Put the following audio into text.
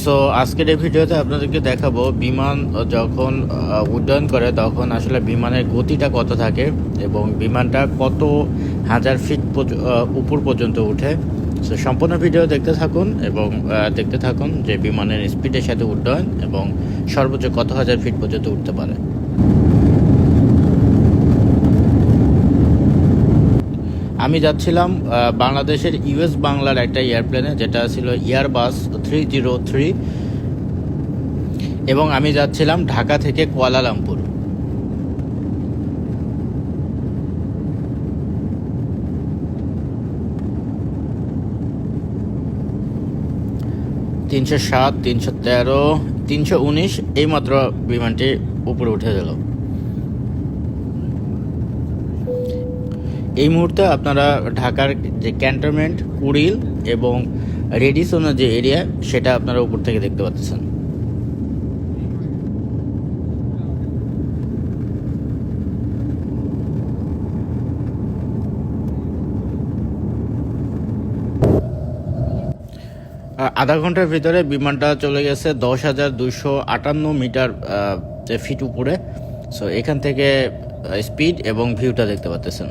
So আজকের এই ভিডিওতে আপনাদেরকে দেখাবো বিমান যখন উড্ডয়ন করে তখন আসলে বিমানের গতিটা কত থাকে এবং বিমানটা কত হাজার ফিট উপর পর্যন্ত উঠে। সো সম্পূর্ণ ভিডিও দেখতে থাকুন এবং দেখতে থাকুন যে বিমানের স্পিডের সাথে উড্ডয়ন এবং সর্বোচ্চ কত হাজার ফিট পর্যন্ত উঠতে পারে। আমি যাচ্ছিলাম বাংলাদেশের ইউএস বাংলার একটা এয়ারপ্লেনে, যেটা ছিল এয়ারবাস 303, এবং আমি যাচ্ছিলাম ঢাকা থেকে কুয়ালালামপুর। তিনশো 313, 319 এইমাত্র বিমানটি উপরে উঠে গেল। এই মুহূর্তে আপনারা ঢাকার যে ক্যান্টনমেন্ট, কুড়িল এবং রেডিসনের যে এরিয়া সেটা আপনারা উপর থেকে দেখতে পাচ্ছেন। আধা ঘন্টার ভিতরে বিমানটা চলে গেছে 10,258 মিটার ফিট উপরে। সো এখান থেকে স্পিড এবং ভিউটা দেখতে পাচ্ছেন।